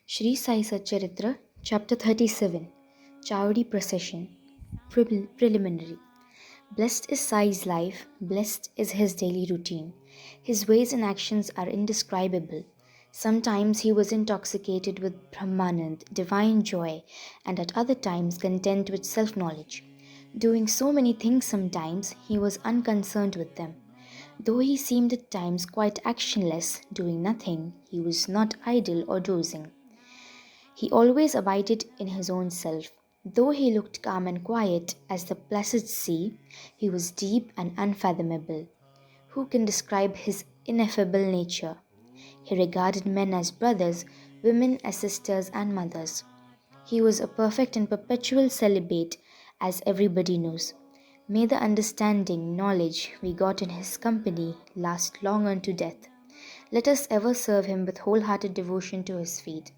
Shri Sai Satcharitra, Chapter 37, Chavadi Procession, Preliminary. Blessed is Sai's life, blessed is his daily routine. His ways and actions are indescribable. Sometimes he was intoxicated with Brahmanand, divine joy, and at other times content with self knowledge. Doing so many things sometimes, he was unconcerned with them. Though he seemed at times quite actionless, doing nothing, he was not idle or dozing. He always abided in his own self. Though he looked calm and quiet as the placid sea, he was deep and unfathomable. Who can describe his ineffable nature? He regarded men as brothers, women as sisters and mothers. He was a perfect and perpetual celibate, as everybody knows. May the understanding, knowledge we got in his company last long unto death. Let us ever serve him with wholehearted devotion to his feet.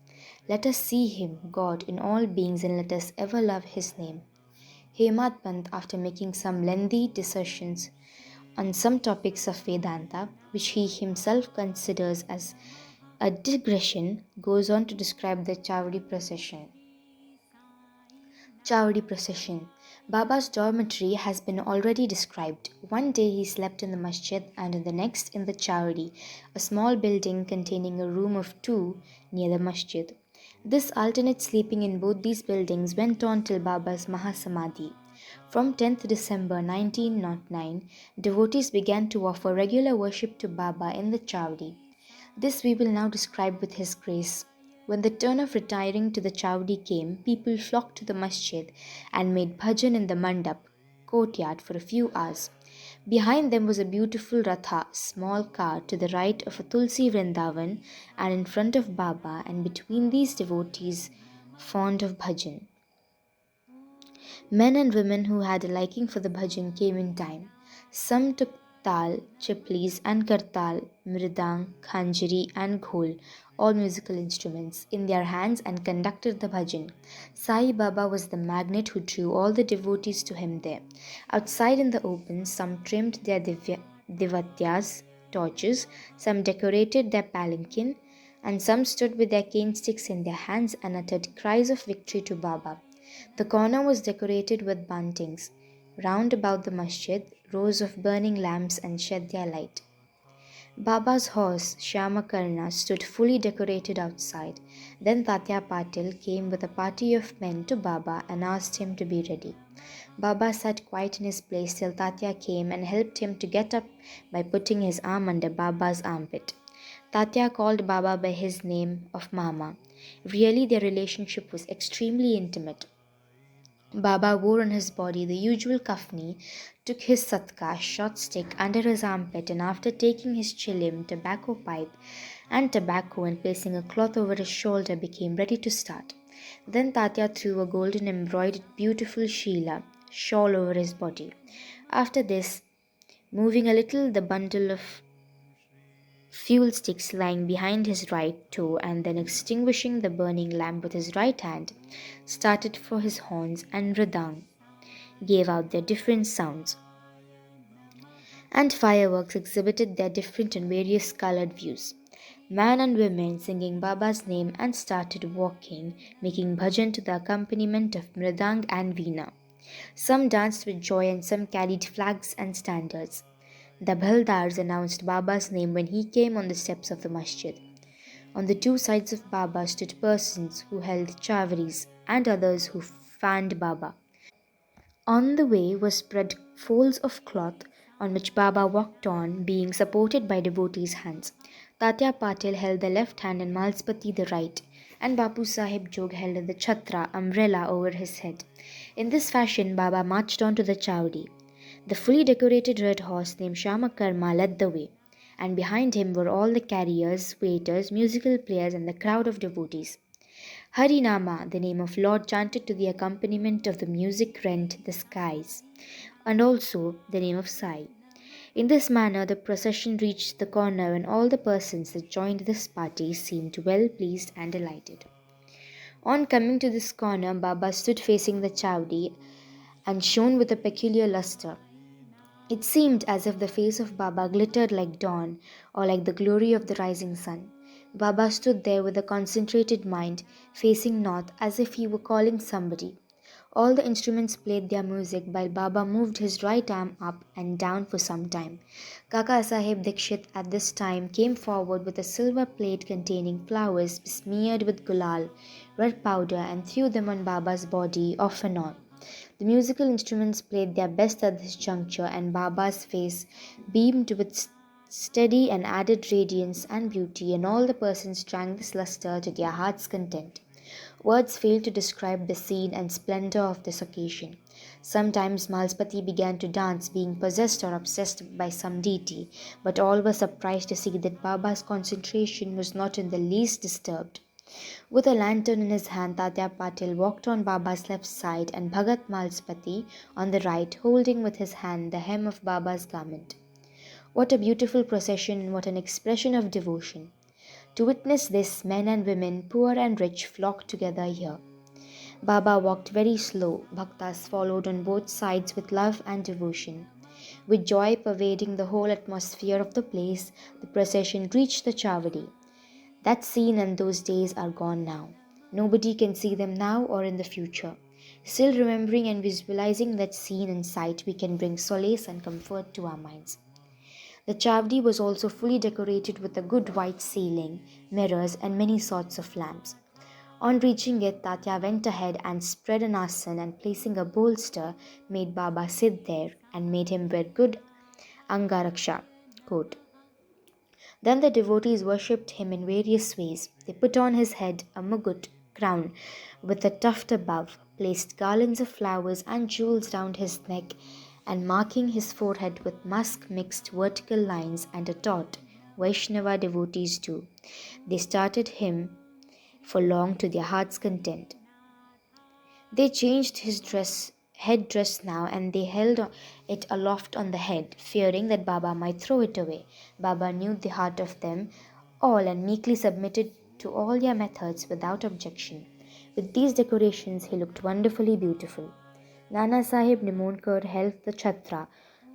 Let us see him, God, in all beings, and let us ever love his name. Hemad Pant, after making some lengthy dissertations on some topics of Vedanta, which he himself considers as a digression, goes on to describe the Chavadi Procession. Chavadi Procession. Baba's dormitory has been already described. One day he slept in the masjid and in the next in the Chavadi, a small building containing a room of two near the masjid. This alternate sleeping in both these buildings went on till Baba's Mahasamadhi. From 10th December 1909, devotees began to offer regular worship to Baba in the Chavadi. This we will now describe with His grace. When the turn of retiring to the Chavadi came, people flocked to the masjid and made bhajan in the mandap courtyard for a few hours. Behind them was a beautiful ratha, small car to the right of a Tulsi Vrindavan and in front of Baba, and between these devotees fond of bhajan. Men and women who had a liking for the bhajan came in time. Some took tal, chiplis and kartal, mridang, khanjiri and ghol, all musical instruments, in their hands and conducted the bhajan. Sai Baba was the magnet who drew all the devotees to him there. Outside in the open, some trimmed their divatyas, torches, some decorated their palanquin, and some stood with their cane sticks in their hands and uttered cries of victory to Baba. The corner was decorated with bantings. Round about the masjid, rows of burning lamps and shed their light. Baba's horse, Shyamakarna, stood fully decorated outside. Then Tatya Patil came with a party of men to Baba and asked him to be ready. Baba sat quiet in his place till Tatya came and helped him to get up by putting his arm under Baba's armpit. Tatya called Baba by his name of Mama. Really, their relationship was extremely intimate. Baba wore on his body the usual kafni, took his satka, short stick, under his armpit, and after taking his chilim, tobacco pipe, and tobacco, and placing a cloth over his shoulder, became ready to start. Then Tatya threw a golden embroidered beautiful sheela, shawl over his body. After this, moving a little the bundle of fuel sticks lying behind his right toe, and then extinguishing the burning lamp with his right hand, started for his horns and mridang, gave out their different sounds, and fireworks exhibited their different and various colored views. Men and women singing Baba's name and started walking, making bhajan to the accompaniment of mridang and veena. Some danced with joy and some carried flags and standards. The Bhaldars announced Baba's name when he came on the steps of the masjid. On the two sides of Baba stood persons who held chavaris and others who fanned Baba. On the way were spread folds of cloth on which Baba walked on, being supported by devotees' hands. Tatya Patil held the left hand and Malspati the right, and Bapu Sahib Jog held the chhatra, umbrella, over his head. In this fashion, Baba marched on to the Chavadi. The fully decorated red horse named Shamakarma led the way, and behind him were all the carriers, waiters, musical players, and the crowd of devotees. Harinama, the name of Lord, chanted to the accompaniment of the music rent the skies, and also the name of Sai. In this manner, the procession reached the corner, and all the persons that joined this party seemed well pleased and delighted. On coming to this corner, Baba stood facing the Chavdi and shone with a peculiar lustre. It seemed as if the face of Baba glittered like dawn or like the glory of the rising sun. Baba stood there with a concentrated mind, facing north as if he were calling somebody. All the instruments played their music while Baba moved his right arm up and down for some time. Kaka Sahib Dikshit at this time came forward with a silver plate containing flowers smeared with gulal, red powder, and threw them on Baba's body off and on. The musical instruments played their best at this juncture, and Baba's face beamed with steady and added radiance and beauty, and all the persons drank this lustre to their heart's content. Words fail to describe the scene and splendor of this occasion. Sometimes Malspati began to dance, being possessed or obsessed by some deity, but all were surprised to see that Baba's concentration was not in the least disturbed. With a lantern in his hand, Tatya Patil walked on Baba's left side and Bhagat Malspati on the right, holding with his hand the hem of Baba's garment. What a beautiful procession and what an expression of devotion! To witness this, men and women, poor and rich, flocked together here. Baba walked very slow. Bhaktas followed on both sides with love and devotion. With joy pervading the whole atmosphere of the place, the procession reached the Chavadi. That scene and those days are gone now. Nobody can see them now or in the future. Still remembering and visualizing that scene and sight, we can bring solace and comfort to our minds. The Chavdi was also fully decorated with a good white ceiling, mirrors, and many sorts of lamps. On reaching it, Tatya went ahead and spread an asan and placing a bolster, made Baba sit there and made him wear good Angaraksha coat. Then the devotees worshipped him in various ways. They put on his head a mugut crown with a tuft above, placed garlands of flowers and jewels round his neck, and marking his forehead with musk mixed vertical lines and a taut. Vaishnava devotees do. They started him for long to their heart's content. They changed his headdress now, and they held it aloft on the head, fearing that Baba might throw it away. Baba knew the heart of them all and meekly submitted to all their methods without objection. With these decorations, he looked wonderfully beautiful. Nana Sahib Nimonkar held the chhatra,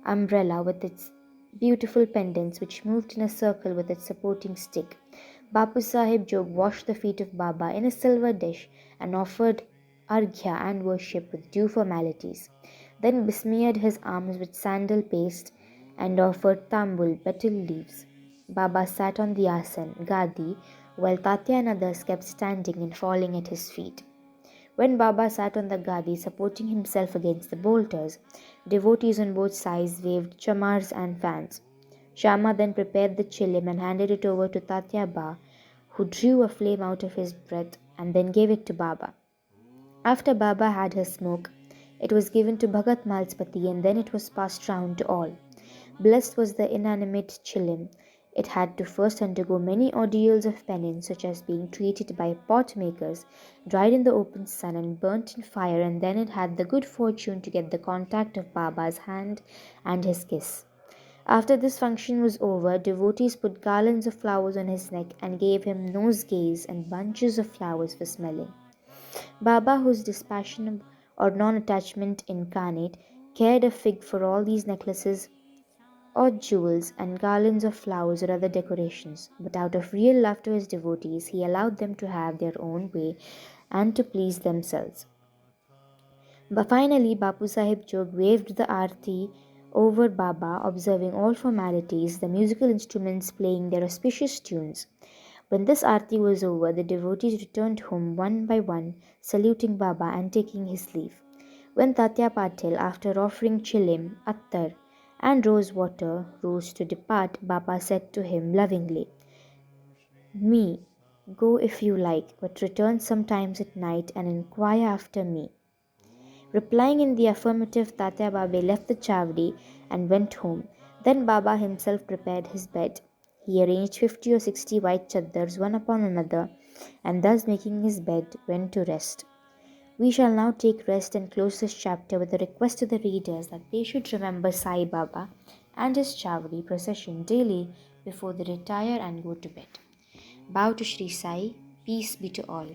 umbrella with its beautiful pendants which moved in a circle with its supporting stick. Bapu Sahib Jog washed the feet of Baba in a silver dish and offered arghya and worship with due formalities. Then besmeared his arms with sandal paste and offered tambul, betel leaves. Baba sat on the asan, gadi, while Tatya and others kept standing and falling at his feet. When Baba sat on the gadi, supporting himself against the bolters, devotees on both sides waved chamars and fans. Shama then prepared the chilim and handed it over to Tatya Ba, who drew a flame out of his breath and then gave it to Baba. After Baba had his smoke, it was given to Bhagat Malspati and then it was passed round to all. Blessed was the inanimate chilim. It had to first undergo many ordeals of penance, such as being treated by pot makers, dried in the open sun and burnt in fire, and then it had the good fortune to get the contact of Baba's hand and his kiss. After this function was over, devotees put garlands of flowers on his neck and gave him nosegays and bunches of flowers for smelling. Baba, whose dispassion or non-attachment incarnate, cared a fig for all these necklaces or jewels and garlands of flowers or other decorations, but out of real love to his devotees, he allowed them to have their own way and to please themselves. But finally, Bapu Sahib Jog waved the arti over Baba, observing all formalities, the musical instruments playing their auspicious tunes. When this arti was over, the devotees returned home one by one, saluting Baba and taking his leave. When Tatya Patil, after offering chilim, attar, and rose water, rose to depart, Baba said to him lovingly, "Me, go if you like, but return sometimes at night and inquire after me." Replying in the affirmative, Tatya Babe left the Chavdi and went home. Then Baba himself prepared his bed. He arranged 50 or 60 white chaddars one upon another, and thus making his bed, went to rest. We shall now take rest and close this chapter with a request to the readers that they should remember Sai Baba and his Chavadi procession daily before they retire and go to bed. Bow to Shri Sai, peace be to all.